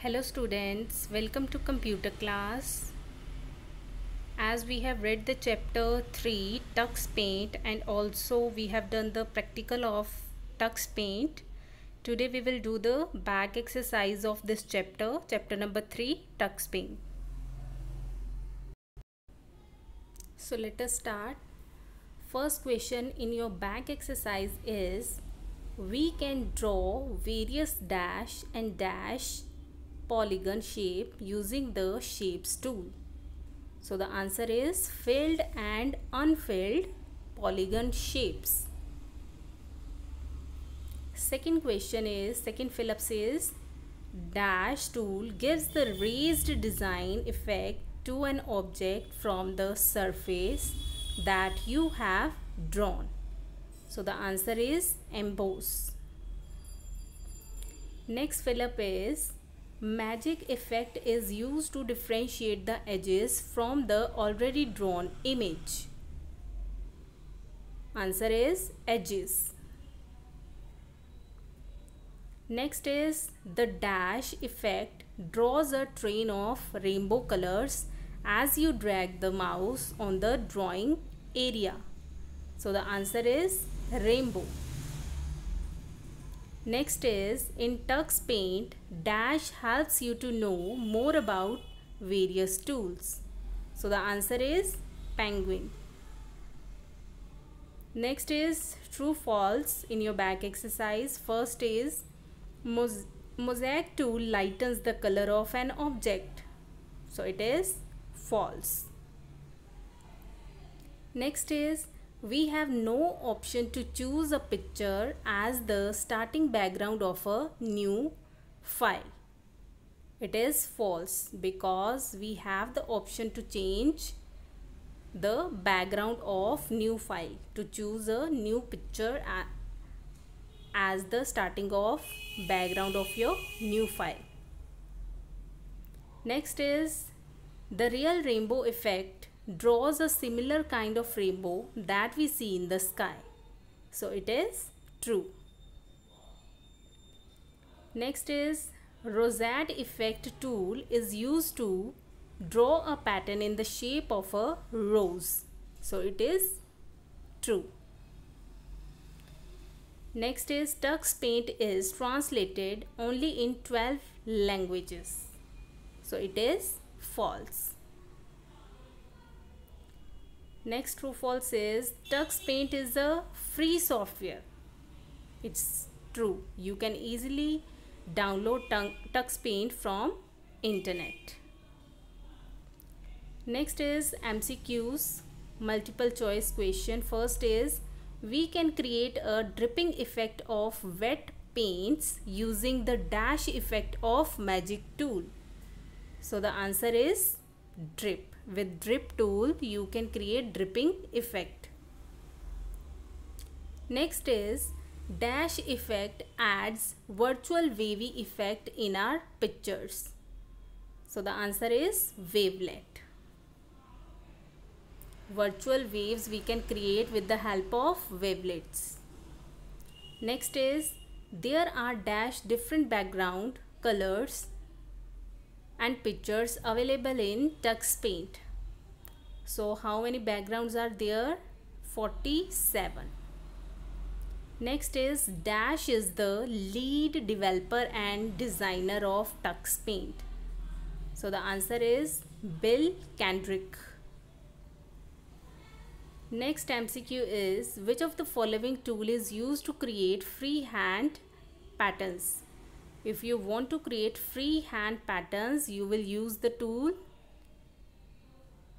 Hello students, welcome to computer class. As we have read the chapter 3 Tux Paint and also we have done the practical of Tux Paint. Today we will do the back exercise of this chapter number 3 Tux Paint. So let us start. First question in your back exercise is, we can draw various dash and dash polygon shape using the shapes tool. So the answer is filled and unfilled polygon shapes. Second fill-up says, dash tool gives the raised design effect to an object from the surface that you have drawn. So the answer is emboss. Next fill-up is, magic effect is used to differentiate the edges from the already drawn image. Answer is edges. Next is, the dash effect draws a train of rainbow colors as you drag the mouse on the drawing area. So the answer is rainbow. Next is, in Tux Paint, dash helps you to know more about various tools. So the answer is penguin. Next is true false in your back exercise. First is, mosaic tool lightens the color of an object. So it is false. Next is, we have no option to choose a picture as the starting background of a new file. It is false because we have the option to change the background of new file, to choose a new picture as the starting of background of your new file. Next is, the real rainbow effect draws a similar kind of rainbow that we see in the sky. So it is true. Next is, rosette effect tool is used to draw a pattern in the shape of a rose. So it is true. Next is, Tux Paint is translated only in 12 languages. So it is false. Next true false is, Tux Paint is a free software. It's true. You can easily download Tux Paint from internet. Next is MCQs, multiple choice question. First is, we can create a dripping effect of wet paints using the dash effect of magic tool. So the answer is drip. With drip tool you can create dripping effect. Next is, dash effect adds virtual wavy effect in our pictures. So the answer is wavelet. Virtual waves we can create with the help of wavelets. Next is, there are dash different background colors and pictures available in Tux Paint. So how many backgrounds are there? 47. Next is, dash is the lead developer and designer of Tux Paint. So the answer is Bill Kendrick. Next MCQ is, which of the following tool is used to create freehand patterns? If you want to create freehand patterns, you will use the tool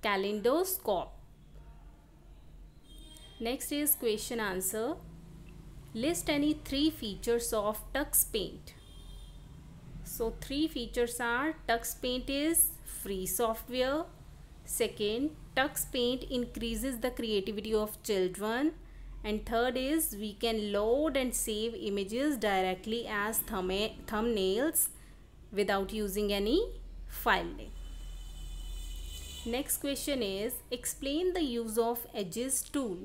Kaleidoscope. Next is question answer. List any 3 features of Tux Paint. So 3 features are, Tux Paint is free software. Second, Tux Paint increases the creativity of children. And third is, we can load and save images directly as thumbnails without using any file name. Next question is, explain the use of edges tool.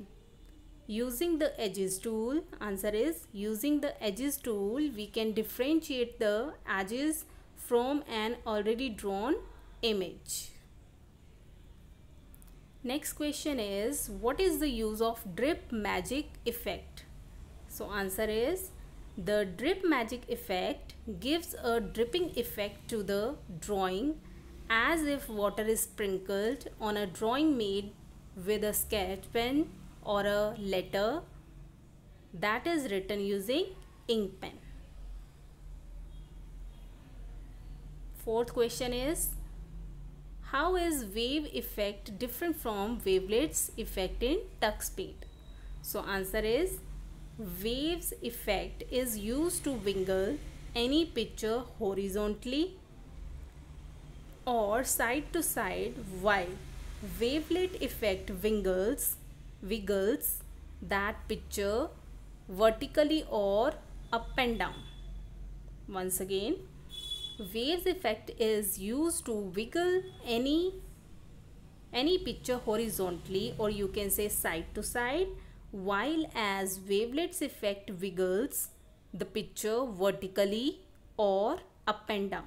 Using the edges tool, answer is, using the edges tool we can differentiate the edges from an already drawn image. Next question is, what is the use of drip magic effect? So answer is, the drip magic effect gives a dripping effect to the drawing as if water is sprinkled on a drawing made with a sketch pen or a letter that is written using ink pen. Fourth question is, how is wave effect different from wavelets effect in tux paint? So answer is, waves effect is used to wiggle any picture horizontally or side to side, while wavelet effect wiggles that picture vertically or up and down. Once again, waves effect is used to wiggle any picture horizontally, or you can say side to side, while as wavelets effect wiggles the picture vertically or up and down.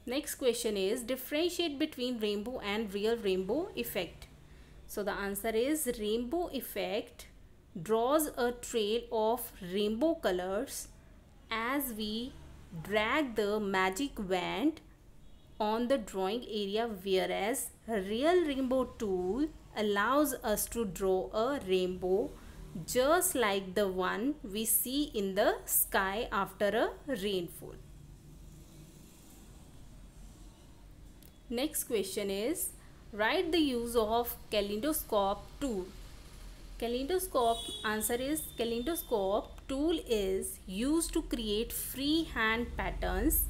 Next question is, differentiate between rainbow and real rainbow effect. So the answer is, rainbow effect draws a trail of rainbow colors as we drag the magic wand on the drawing area, whereas real rainbow tool allows us to draw a rainbow just like the one we see in the sky after a rainfall. Next question is, write the use of kaleidoscope tool. Answer is, kaleidoscope tool is used to create freehand patterns.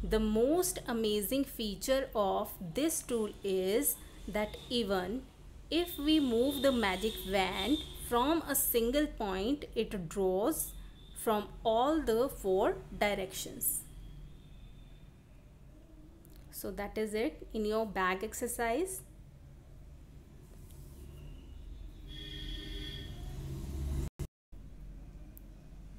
The most amazing feature of this tool is that even if we move the magic wand from a single point, it draws from all the 4 directions. So that is it in your bag exercise.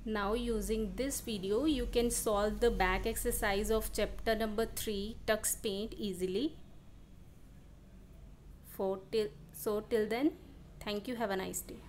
Now using this video, you can solve the bag exercise of chapter number 3, Tux Paint, easily. So till then, thank you. Have a nice day.